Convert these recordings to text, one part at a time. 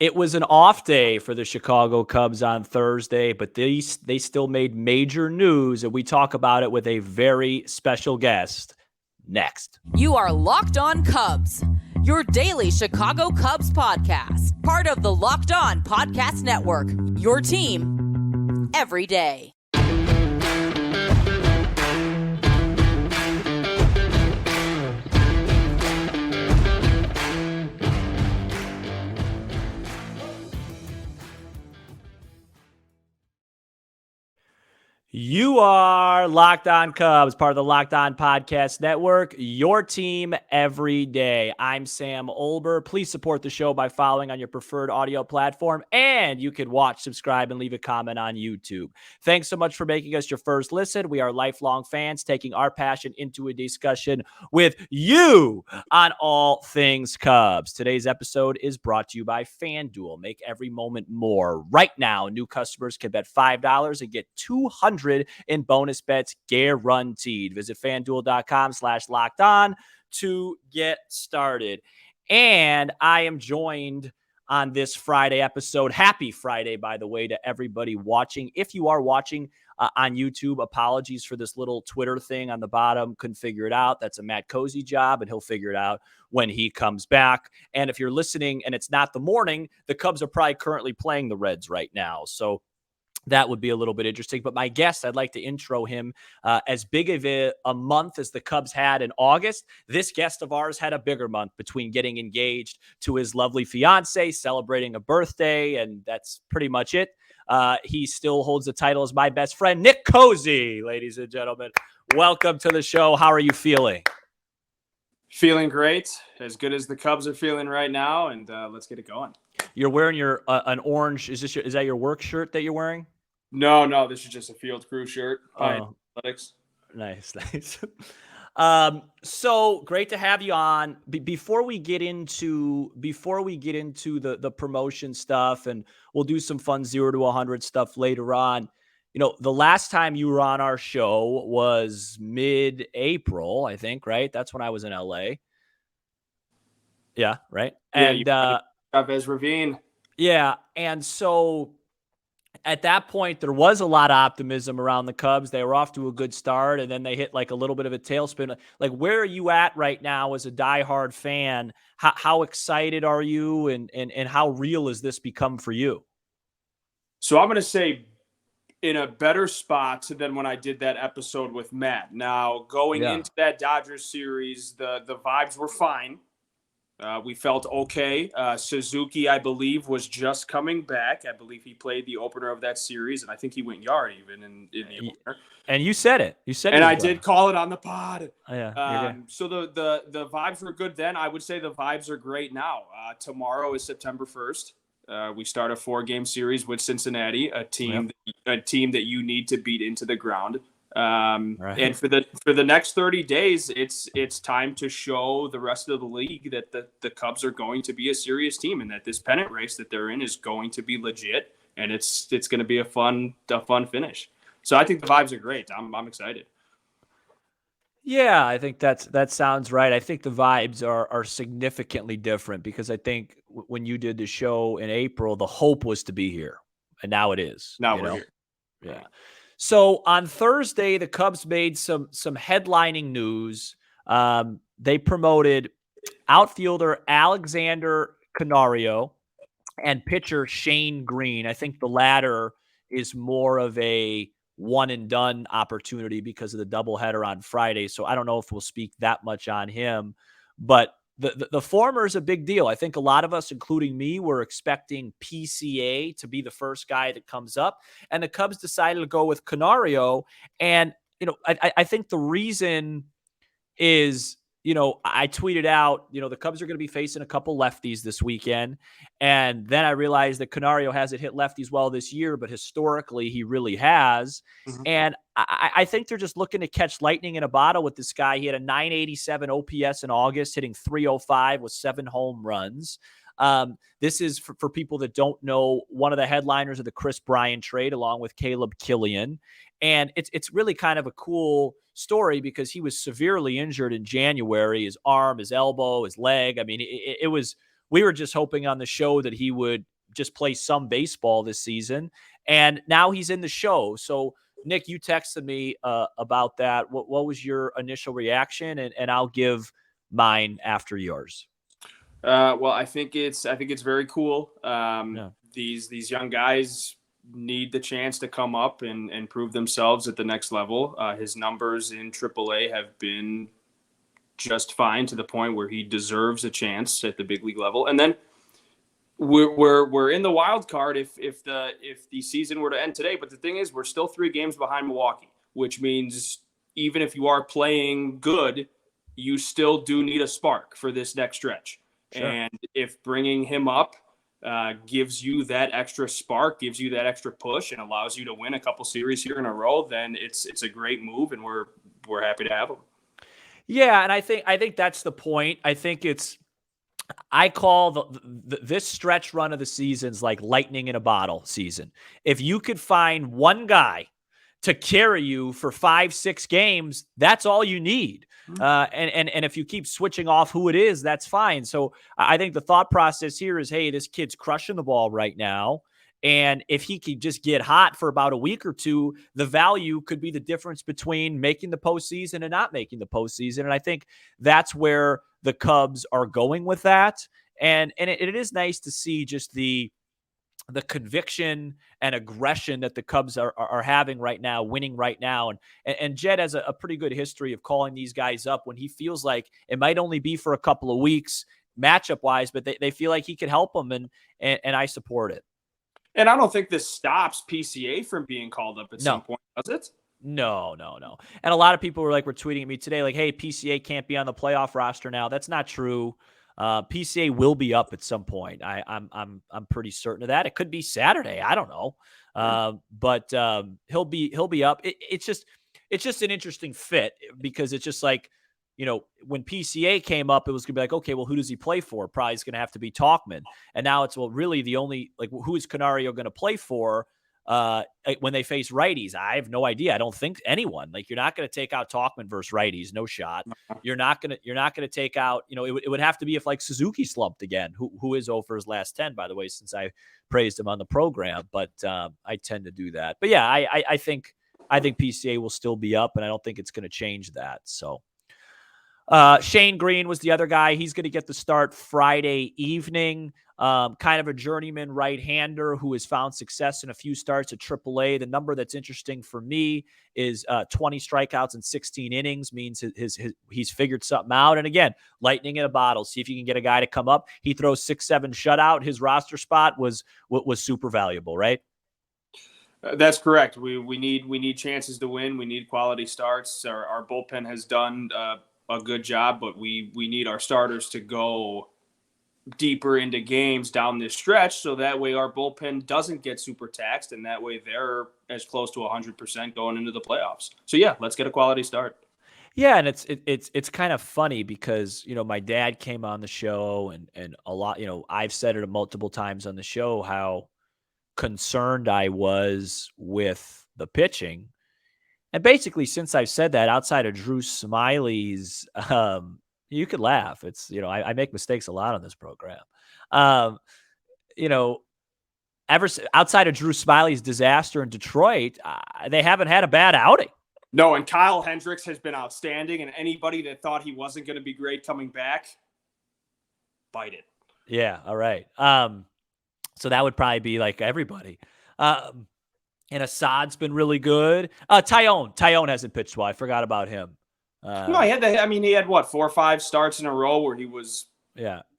It was an off day for the Chicago Cubs on Thursday, but they still made major news, and we talk about it with a very special guest next. You are Locked On Cubs, your daily Chicago Cubs podcast, part of the Locked On Podcast Network, your team every day. You are Locked On Cubs, part of the Locked On Podcast Network, your team every day. I'm Sam Olber. Please support the show by following on your preferred audio platform, and you can watch, subscribe, and leave a comment on YouTube. Thanks so much for making us your first listen. We are lifelong fans taking our passion into a discussion with you on all things Cubs. Today's episode is brought to you by FanDuel. Make every moment more. Right now, new customers can bet $5 and get $200 in bonus bets guaranteed. Visit FanDuel.com/locked-on to get started. And I am joined on this Friday episode. Happy Friday, by the way, to everybody watching. If you are watching on YouTube, apologies for this little Twitter thing on the bottom. Couldn't figure it out. That's a Matt Cozy job, and he'll figure it out when he comes back. And if you're listening and it's not the morning, the Cubs are probably currently playing the Reds right now. So that would be a little bit interesting. But my guest, I'd like to intro him. As big of a month as the Cubs had in August, this guest of ours had a bigger month between getting engaged to his lovely fiance, celebrating a birthday, and that's pretty much it. He still holds the title as my best friend, Nick Cozy, ladies and gentlemen. Welcome to the show. How are you feeling? Feeling great, as good as the Cubs are feeling right now, and let's get it going. You're wearing your an orange. Is that your work shirt that you're wearing? No, this is just a field crew shirt. Athletics. Nice. So great to have you on. Before we get into the promotion stuff, and we'll do some fun 0 to 100 stuff later on. You know, the last time you were on our show was mid-April, I think, right? That's when I was in LA. Yeah, right. And Chavez Ravine. Yeah, and so at that point, there was a lot of optimism around the Cubs. They were off to a good start, and then they hit like a little bit of a tailspin. Like, where are you at right now as a diehard fan? How excited are you, and how real has this become for you? So I'm going to say in a better spot than when I did that episode with Matt. Now, going into that Dodgers series, the vibes were fine. We felt okay. Suzuki, I believe, was just coming back. I believe he played the opener of that series, and I think he went yard even in the opener. And you said it. And I did call it on the pod. Oh, yeah. So the vibes were good then. I would say the vibes are great now. Tomorrow is September 1st. We start a 4-game series with Cincinnati, a team that you need to beat into the ground. Right. And for the next 30 days, it's time to show the rest of the league that the Cubs are going to be a serious team, and that this pennant race that they're in is going to be legit, and it's going to be a fun finish. So I think the vibes are great. I'm excited. Yeah, I think that sounds right. I think the vibes are significantly different, because I think when you did the show in April, the hope was to be here, and now it is. Now we're here. Yeah. So on Thursday, the Cubs made some headlining news. They promoted outfielder Alexander Canario and pitcher Shane Greene. I think the latter is more of a one-and-done opportunity because of the doubleheader on Friday. So I don't know if we'll speak that much on him. But the former is a big deal. I think a lot of us, including me, were expecting PCA to be the first guy that comes up, and the Cubs decided to go with Canario. And, I think the reason is, I tweeted out, the Cubs are going to be facing a couple lefties this weekend. And then I realized that Canario hasn't hit lefties well this year, but historically he really has. Mm-hmm. And I think they're just looking to catch lightning in a bottle with this guy. He had a 987 OPS in August, hitting 305 with 7 home runs. This is for people that don't know, one of the headliners of the Chris Bryant trade, along with Caleb Killian. And it's really kind of a cool story because he was severely injured in January, his arm, his elbow, his leg. I mean, it was, we were just hoping on the show that he would just play some baseball this season. And now he's in the show. So, Nick, you texted me about that. What was your initial reaction? And I'll give mine after yours. Well, I think it's very cool. Yeah. These young guys need the chance to come up and prove themselves at the next level. His numbers in AAA have been just fine, to the point where he deserves a chance at the big league level. And then we're in the wild card if the season were to end today. But the thing is, we're still 3 games behind Milwaukee, which means even if you are playing good, you still do need a spark for this next stretch. Sure. And if bringing him up gives you that extra spark, gives you that extra push, and allows you to win a couple series here in a row, then it's a great move, and we're happy to have him. Yeah, and I think that's the point. I call this stretch run of the seasons like lightning in a bottle season. If you could find one guy to carry you for 5-6 games, that's all you need. And if you keep switching off who it is, that's fine. So I think the thought process here is, hey, this kid's crushing the ball right now. And if he could just get hot for about a week or two, the value could be the difference between making the postseason and not making the postseason. And I think that's where the Cubs are going with that. And it is nice to see just the conviction and aggression that the Cubs are having right now, winning right now. And Jed has a pretty good history of calling these guys up when he feels like it might only be for a couple of weeks matchup wise, but they feel like he could help them. And I support it. And I don't think this stops PCA from being called up at some point, does it? No. And a lot of people were tweeting at me today, like, hey, PCA can't be on the playoff roster now. That's not true. PCA will be up at some point. I'm pretty certain of that. It could be Saturday. I don't know. But he'll be up. It's just an interesting fit, because it's just like, when PCA came up, it was going to be like, okay, well, who does he play for? Probably is going to have to be Talkman. And now it's, well, really the only, who is Canario going to play for when they face righties? I have no idea. I don't think anyone. You're not going to take out Talkman versus righties. No shot. You're not going to take out, it would have to be if Suzuki slumped again, who is 0 for his last 10, by the way, since I praised him on the program, but I tend to do that. But yeah, I think PCA will still be up, and I don't think it's going to change that. So, Shane Greene was the other guy. He's going to get the start Friday evening. Kind of a journeyman right-hander who has found success in a few starts at AAA. The number that's interesting for me is 20 strikeouts in 16 innings means he's figured something out. And again, lightning in a bottle. See if you can get a guy to come up. He throws 6-7 shutout. His roster spot was super valuable, right? That's correct. We need chances to win. We need quality starts. Our bullpen has done a good job, but we need our starters to go deeper into games down this stretch, so that way our bullpen doesn't get super taxed, and that way they're as close to 100% going into the playoffs. So yeah, let's get a quality start. Yeah, and it's kind of funny because my dad came on the show, and a lot, I've said it multiple times on the show how concerned I was with the pitching. And basically, since I've said that, outside of Drew Smiley's, you could laugh. It's, I make mistakes a lot on this program. Outside of Drew Smiley's disaster in Detroit, they haven't had a bad outing. No, and Kyle Hendricks has been outstanding, and anybody that thought he wasn't going to be great coming back, bite it. Yeah, all right. So that would probably be everybody. And Assad's been really good. Tyone hasn't pitched well. I forgot about him. No, he had what, 4 or 5 starts in a row where he was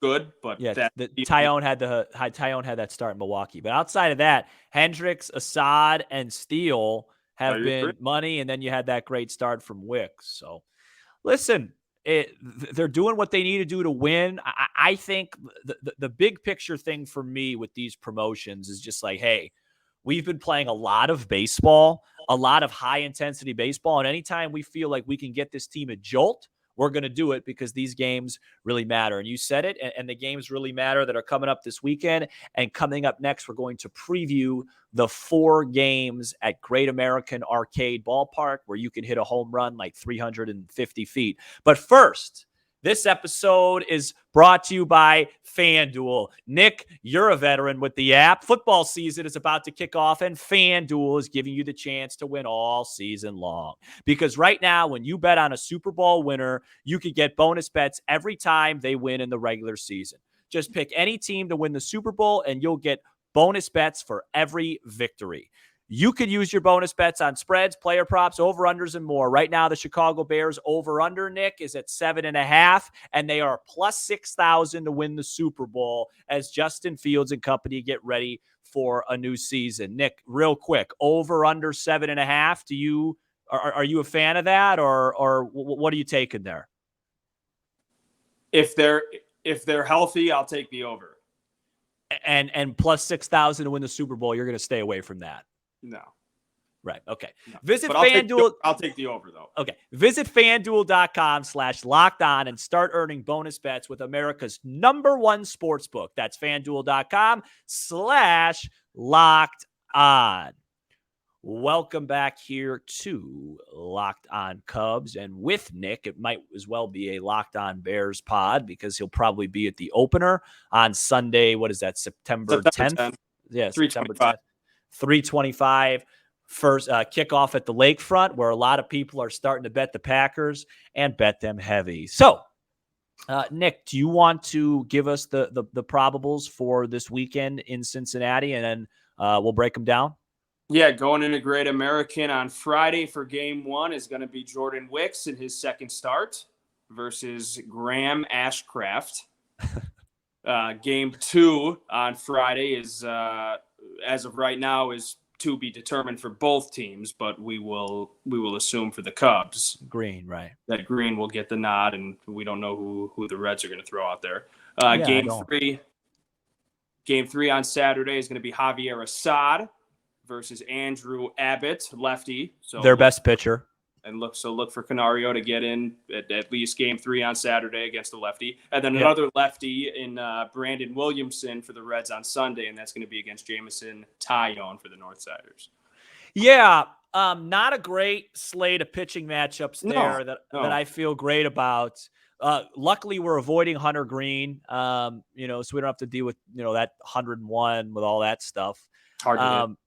good, but Tyone had that start in Milwaukee. But outside of that, Hendricks, Assad, and Steele have been money, and then you had that great start from Wicks. So, listen, they're doing what they need to do to win. I think the big picture thing for me with these promotions is just hey, we've been playing a lot of baseball, a lot of high-intensity baseball, and anytime we feel like we can get this team a jolt, we're going to do it because these games really matter. And you said it, and the games really matter that are coming up this weekend. And coming up next, we're going to preview the 4 games at Great American Arcade Ballpark where you can hit a home run 350 feet. But first, This episode is brought to you by FanDuel. Nick, you're a veteran with the app. Football season is about to kick off, and FanDuel is giving you the chance to win all season long. Because right now, when you bet on a Super Bowl winner, you can get bonus bets every time they win in the regular season. Just pick any team to win the Super Bowl, and you'll get bonus bets for every victory. You could use your bonus bets on spreads, player props, over-unders, and more. Right now, the Chicago Bears over-under, Nick, is at 7.5, and they are plus 6,000 to win the Super Bowl as Justin Fields and company get ready for a new season. Nick, real quick, over-under 7.5. Are you a fan of that, or what are you taking there? If they're healthy, I'll take the over. And plus 6,000 to win the Super Bowl, you're going to stay away from that. No. Right. Okay. No. Visit but FanDuel. I'll take the over, though. Okay. Visit FanDuel.com/lockedon and start earning bonus bets with America's #1 sportsbook. That's FanDuel.com/lockedon. Welcome back here to Locked On Cubs. And with Nick, it might as well be a Locked On Bears pod because he'll probably be at the opener on Sunday. What is that, September 10th? Yeah, September 10th. 3:25. First kickoff at the lakefront, where a lot of people are starting to bet the Packers and bet them heavy. So, Nick, do you want to give us the probables for this weekend in Cincinnati, and then we'll break them down? Yeah, going into Great American on Friday for Game 1 is going to be Jordan Wicks in his second start versus Graham Ashcraft. Game 2 on Friday is, as of right now, is to be determined for both teams, but we will assume for the Cubs. Greene, right? That Greene will get the nod, and we don't know who the Reds are going to throw out there. Game 3 on Saturday is going to be Javier Assad versus Andrew Abbott, lefty. So their best pitcher. And look for Canario to get in at least Game 3 on Saturday against the lefty. And then another lefty in Brandon Williamson for the Reds on Sunday, and that's going to be against Jamison Tyone for the Northsiders. Yeah, not a great slate of pitching matchups there that I feel great about. Luckily, we're avoiding Hunter Greene, so we don't have to deal with, that 101 with all that stuff. Hard to hit.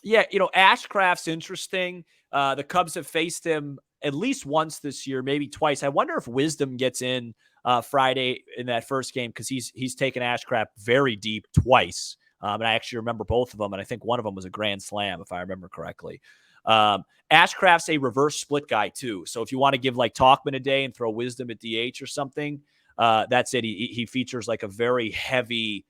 Yeah, Ashcraft's interesting. The Cubs have faced him at least once this year, maybe twice. I wonder if Wisdom gets in Friday in that first game, because he's taken Ashcraft very deep twice. And I actually remember both of them, and I think one of them was a grand slam, if I remember correctly. Ashcraft's a reverse split guy, too. So if you want to give like Talkman a day and throw Wisdom at DH or something, that's it. He features like a very heavy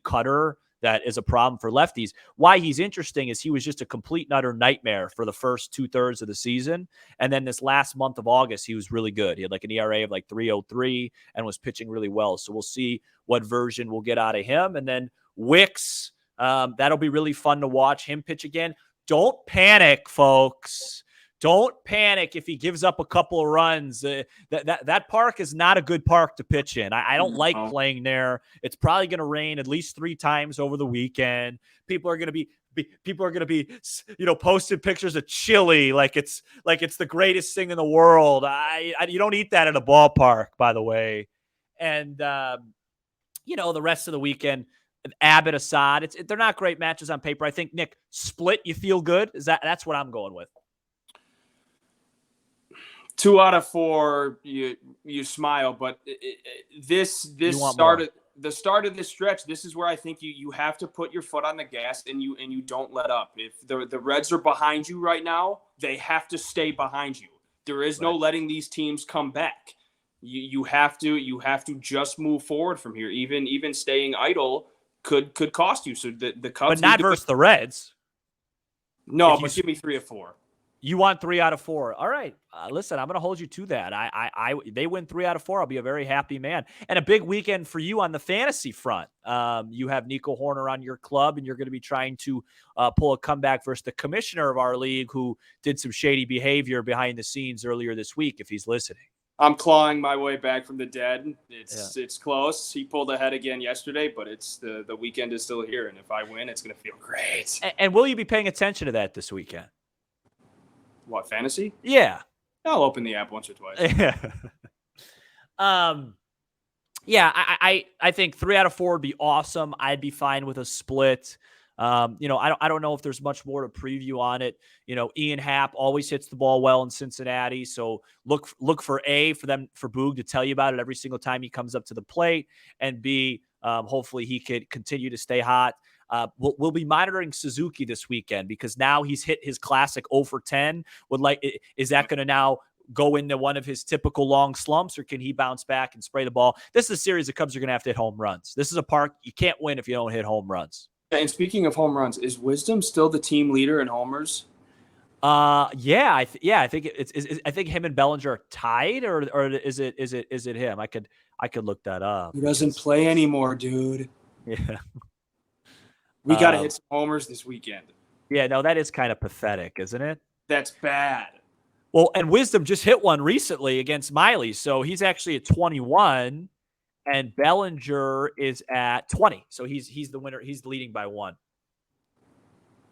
cutter that is a problem for lefties. Why he's interesting is he was just a complete and utter nightmare for the first 2/3 of the season. And then this last month of August, he was really good. He had like an ERA of like 3.03 and was pitching really well. So we'll see what version we'll get out of him. And then Wicks, that'll be really fun to watch him pitch again. Don't panic, folks. Don't panic if he gives up a couple of runs. That park is not a good park to pitch in. I don't like playing there. It's probably going to rain at least 3 times over the weekend. People are going to be posting pictures of chili like it's the greatest thing in the world. You don't eat that at a ballpark, by the way. And the rest of the weekend, Abbott, Assad, they're not great matches on paper. I think, Nick, split, you feel good? That's what I'm going with. 2 out of 4, you smile, but this started the start of this stretch. This is where I think you have to put your foot on the gas and you don't let up. If the Reds are behind you right now, they have to stay behind you. There is no letting these teams come back. You have to just move forward from here. Even staying idle could cost you. So the Cubs, but not versus the Reds. No, but give me 3 or 4. You want 3 out of 4. All right. Listen, I'm going to hold you to that. They win 3 out of 4. I'll be a very happy man. And a big weekend for you on the fantasy front. You have Nico Horner on your club, and you're going to be trying to pull a comeback versus the commissioner of our league, who did some shady behavior behind the scenes earlier this week, if he's listening. I'm clawing my way back from the dead. It's close. He pulled ahead again yesterday, but it's the weekend is still here. And if I win, it's going to feel great. And will you be paying attention to that this weekend? What, fantasy? Yeah. I'll open the app once or twice. Yeah. Yeah, I think 3 out of 4 would be awesome. I'd be fine with a split. I don't know if there's much more to preview on it. Ian Happ always hits the ball well in Cincinnati, so look for for Boog to tell you about it every single time he comes up to the plate, and B, hopefully he could continue to stay hot. We'll be monitoring Suzuki this weekend because now he's hit his classic 0 for 10. Is that going to now go into one of his typical long slumps, or can he bounce back and spray the ball? This is a series the Cubs are going to have to hit home runs. This is a park you can't win if you don't hit home runs. And speaking of home runs, is Wisdom still the team leader in homers? Yeah, I think I think him and Bellinger are tied, or is it him? I could look that up. He doesn't play anymore, dude. Yeah, we got to hit some homers this weekend. Yeah, no, that is kind of pathetic, isn't it? That's bad. Well, and Wisdom just hit one recently against Miley, so he's actually at 21, and Bellinger is at 20. So he's the winner. He's leading by 1.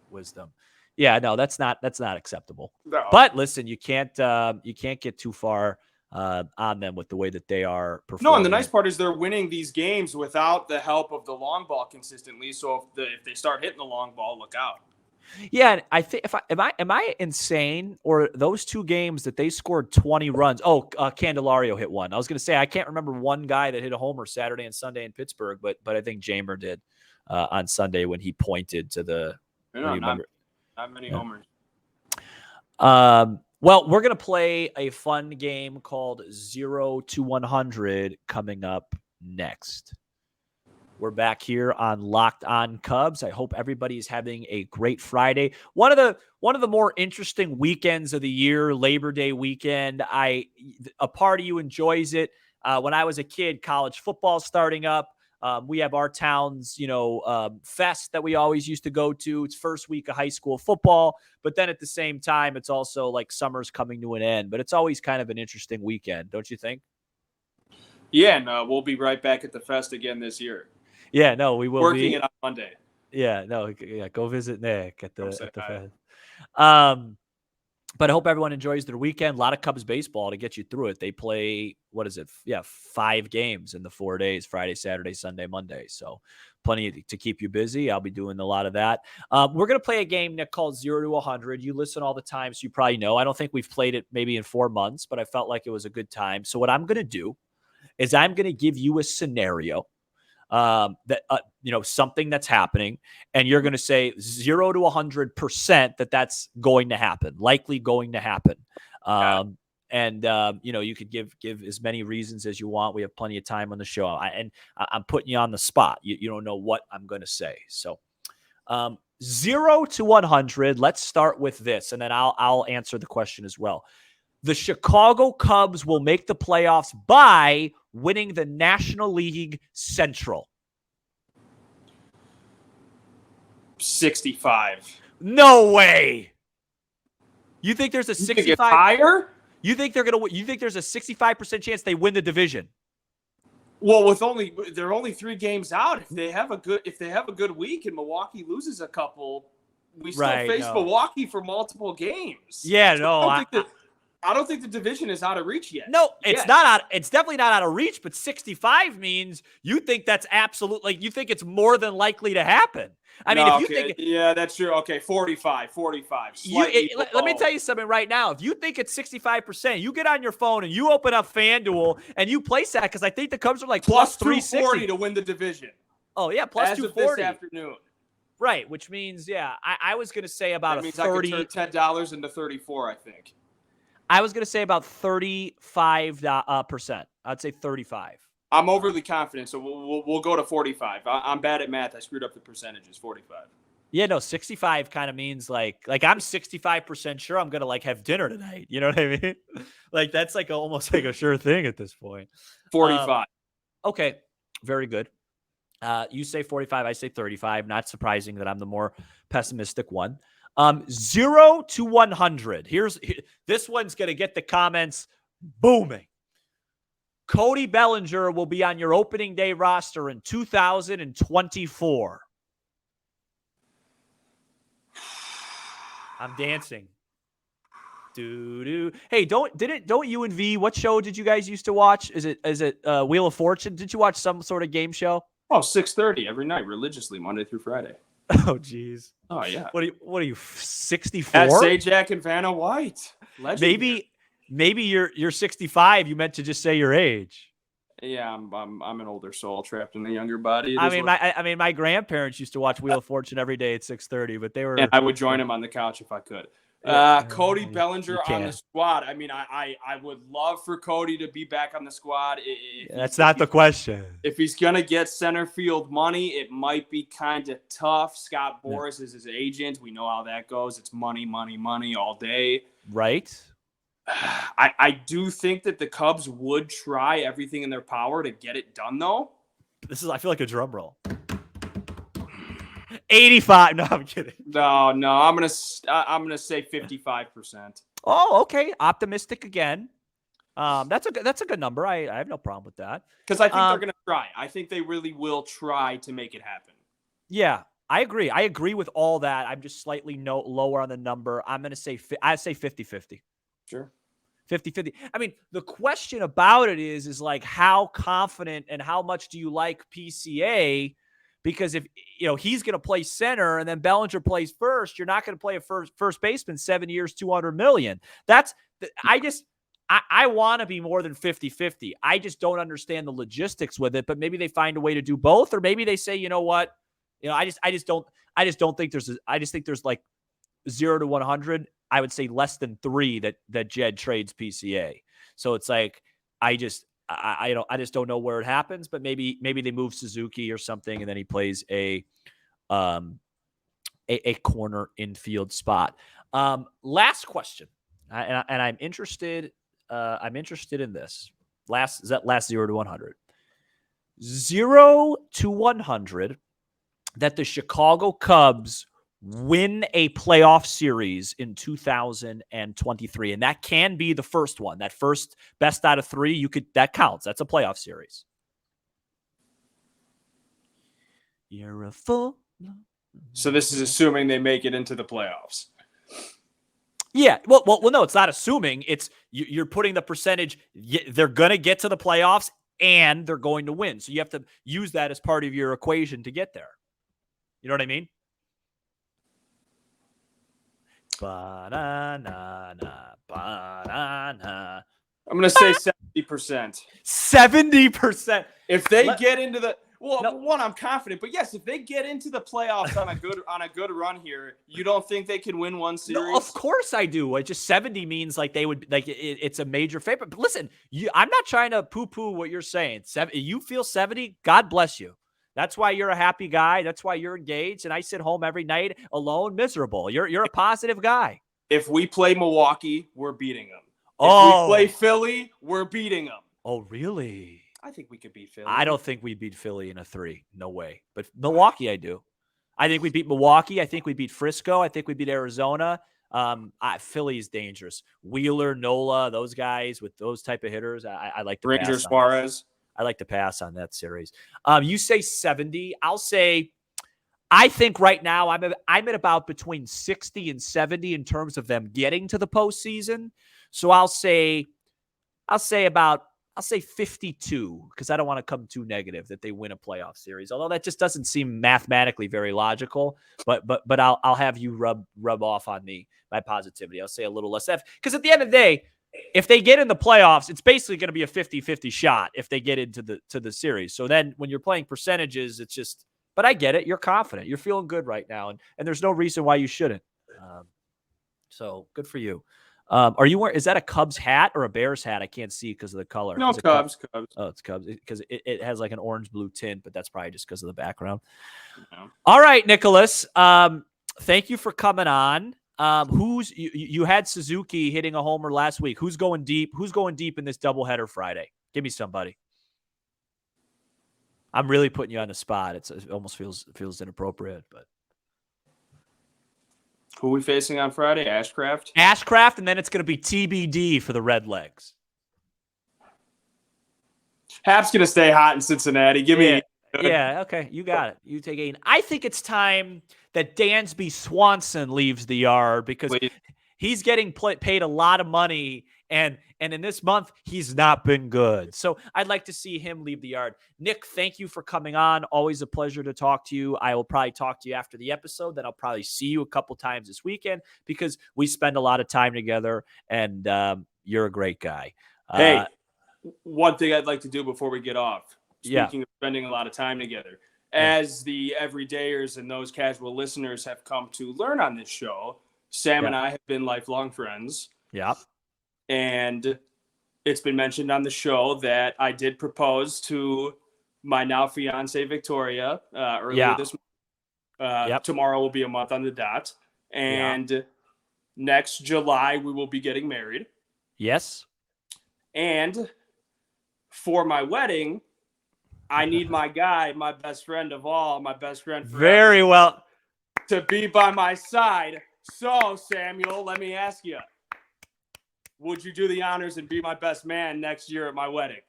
Wisdom. Yeah, no, that's not acceptable. No. But listen, you can't get too far on them with the way that they are performing. No, and the nice part is they're winning these games without the help of the long ball consistently. So if they start hitting the long ball, look out. Yeah, I think am I insane, or those 2 games that they scored 20 runs? Oh, Candelario hit one. I was going to say I can't remember one guy that hit a homer Saturday and Sunday in Pittsburgh, but I think Jamer did on Sunday when he pointed to the. Not many homers. Well, we're going to play a fun game called 0 to 100 coming up next. We're back here on Locked On Cubs. I hope everybody is having a great Friday. One of the more interesting weekends of the year, Labor Day weekend. A part of you enjoys it. When I was a kid, college football starting up. We have our town's, fest that we always used to go to. It's first week of high school football, but then at the same time, it's also like summer's coming to an end. But it's always kind of an interesting weekend, don't you think? Yeah, and we'll be right back at the fest again this year. Yeah, no, we will working it on Monday. Yeah, no, yeah, go visit Nick at the fest. But I hope everyone enjoys their weekend. A lot of Cubs baseball to get you through it. They play, 5 games in the 4 days, Friday, Saturday, Sunday, Monday. So plenty to keep you busy. I'll be doing a lot of that. We're going to play a game, Nick, called 0 to 100. You listen all the time, so you probably know. I don't think we've played it maybe in 4 months, but I felt like it was a good time. So what I'm going to do is I'm going to give you a scenario that something that's happening, and you're going to say 0 to 100% that's going to happen, likely going to happen. You could give as many reasons as you want. We have plenty of time on the show, I'm putting you on the spot. You don't know what I'm going to say. So 0 to 100. Let's start with this, and then I'll answer the question as well. The Chicago Cubs will make the playoffs by winning the National League Central. 65. No way. You think there's a 65 higher? You think there's a 65% chance they win the division? Well, they're only 3 games out. If they have a good week and Milwaukee loses a couple, we still face Milwaukee for multiple games. Yeah, so no. I don't think the division is out of reach yet. No, it's not out. It's definitely not out of reach. But 65 means you think that's absolutely. You think it's more than likely to happen. I mean, if you think, yeah, that's true. Okay, 45. Let me tell you something right now. If you think it's 65%, you get on your phone and you open up FanDuel and you place that, because I think the Cubs are like plus 340 to win the division. Oh yeah, plus 240 this afternoon. Right, which means I was going to say about that means 30. I could turn $10 into 34. I think. I was going to say about 35%. I'd say 35. I'm overly confident, so we'll go to 45. I'm bad at math. I screwed up the percentages. 45. Yeah, no, 65 kind of means like I'm 65% sure I'm going to have dinner tonight. You know what I mean? Like that's almost like a sure thing at this point. 45. Okay, very good. You say 45, I say 35. Not surprising that I'm the more pessimistic one. 0 to 100. This one's going to get the comments booming. Cody Bellinger will be on your opening day roster in 2024. I'm dancing. Hey, don't you and V? What show did you guys used to watch? Is it Wheel of Fortune? Did you watch some sort of game show? Oh, 6:30 every night, religiously, Monday through Friday. Oh, geez. Oh yeah. What are you 64? That's Sajak and Vanna White. Legendary. Maybe you're 65. You meant to just say your age. Yeah, I'm an older soul trapped in a younger body. I mean, my grandparents used to watch Wheel of Fortune every day at 6:30, but they were. And I would join him on the couch if I could. Cody Bellinger on the squad. I mean, I would love for Cody to be back on the squad. That's not the question. If he's gonna get center field money, it might be kind of tough. Scott Boras is his agent. We know how that goes. It's money, money, money all day. Right. I do think that the Cubs would try everything in their power to get it done, though. I feel like a drum roll. 85. No, I'm kidding. No, I'm gonna say 55%. Oh, okay. Optimistic again. That's a good number. I have no problem with that. Because I think they're gonna try. I think they really will try to make it happen. Yeah, I agree. I agree with all that. I'm just slightly lower on the number. I'm gonna say 50-50. Sure. 50-50. I mean, the question about it is like how confident and how much do you like PCA? Because if he's going to play center and then Bellinger plays first, you're not going to play a first baseman 7 years, $200 million. I want to be more than 50-50. I just don't understand the logistics with it, but maybe they find a way to do both, or maybe they say, you know what, I just don't think I just think there's like 0 to 100. I would say less than 3 that Jed trades PCA. So it's like, I just don't know where it happens, but maybe they move Suzuki or something, and then he plays a corner infield spot. Last question, and I'm interested. I'm interested in this. Last 0 to 100. 0 to 100 that the Chicago Cubs win a playoff series in 2023. And that can be the first one. That first best out of 3, that counts. That's a playoff series. You're a fool. So this is assuming they make it into the playoffs. Yeah. Well, no, it's not assuming. It's you're putting the percentage. They're going to get to the playoffs and they're going to win. So you have to use that as part of your equation to get there. You know what I mean? Ba-na-na-na, ba-na-na. I'm going to say 70%. 70%. If they get into the one, I'm confident, but yes, if they get into the playoffs on a good run here, you don't think they can win one series? No, of course I do. It just 70 means like they would it's a major favorite. But listen, I'm not trying to poo-poo what you're saying. You feel 70, God bless you. That's why you're a happy guy. That's why you're engaged. And I sit home every night alone, miserable. You're a positive guy. If we play Milwaukee, we're beating them. Oh. If we play Philly, we're beating them. Oh, really? I think we could beat Philly. I don't think we'd beat Philly in a 3. No way. But Milwaukee, I do. I think we beat Milwaukee. I think we beat Frisco. I think we beat Arizona. Philly's dangerous. Wheeler, Nola, those guys with those type of hitters. I like to Ranger Suarez. I like to pass on that series. You say 70. I'll say, I think right now I'm at about between 60 and 70 in terms of them getting to the postseason. So I'll say 52 because I don't want to come too negative that they win a playoff series. Although that just doesn't seem mathematically very logical. But I'll have you rub off on me my positivity. I'll say a little less because at the end of the day, if they get in the playoffs, it's basically going to be a 50-50 shot if they get into the series. So then when you're playing percentages, it's just, but I get it. You're confident. You're feeling good right now. And there's no reason why you shouldn't. So good for you. Is that a Cubs hat or a Bears hat? I can't see because of the color. No, Cubs. Oh, it's Cubs because it has like an orange blue tint, but that's probably just because of the background. No. All right, Nicholas. Thank you for coming on. You had Suzuki hitting a homer last week. Who's going deep? Who's going deep in this doubleheader Friday? Give me somebody. I'm really putting you on the spot. It almost feels inappropriate, but who are we facing on Friday? Ashcraft, and then it's going to be TBD for the Redlegs. Hap's going to stay hot in Cincinnati. Give me. Yeah, okay. You got it. You take Aiden. I think it's time that Dansby Swanson leaves the yard because He's getting paid a lot of money, and in this month, he's not been good. So I'd like to see him leave the yard. Nick, thank you for coming on. Always a pleasure to talk to you. I will probably talk to you after the episode. Then I'll probably see you a couple times this weekend because we spend a lot of time together, and you're a great guy. Hey, one thing I'd like to do before we get off, speaking Yeah. of spending a lot of time together, Yeah. as the everydayers and those casual listeners have come to learn on this show, Sam and I have been lifelong friends. Yeah. And it's been mentioned on the show that I did propose to my now fiance Victoria earlier this month. Tomorrow will be a month on the dot. And next July, we will be getting married. Yes. And for my wedding, I need my guy, my best friend of all, my best friend forever, very well, to be by my side. So, Samuel, let me ask you, would you do the honors and be my best man next year at my wedding?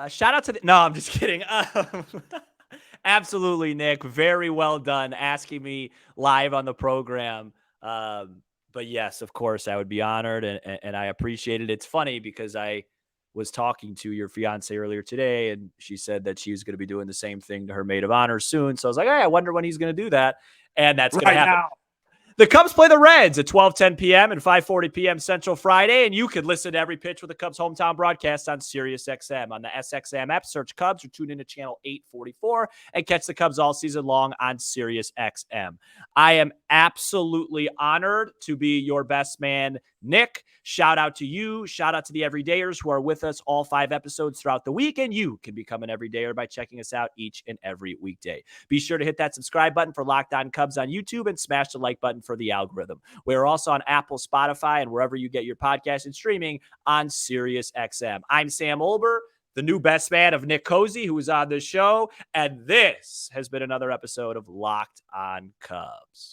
Shout out to no, I'm just kidding. Absolutely, Nick. Very well done asking me live on the program. But yes, of course, I would be honored, and I appreciate it. It's funny because I was talking to your fiance earlier today, and she said that she was going to be doing the same thing to her maid of honor soon. So I was like, hey, I wonder when he's going to do that. And that's going to happen. Now. The Cubs play the Reds at 12:10 p.m. and 5:40 p.m. Central Friday, and you can listen to every pitch with the Cubs hometown broadcast on SiriusXM. On the SXM app, search Cubs or tune into channel 844 and catch the Cubs all season long on SiriusXM. I am absolutely honored to be your best man, Nick. Shout out to you. Shout out to the everydayers who are with us all 5 episodes throughout the week, and you can become an everydayer by checking us out each and every weekday. Be sure to hit that subscribe button for Locked On Cubs on YouTube and smash the like button for the algorithm. We're also on Apple, Spotify, and wherever you get your podcast and streaming on SiriusXM. I'm Sam Olber, the new best man of Nick Cozy, who is on this show, and this has been another episode of Locked On Cubs.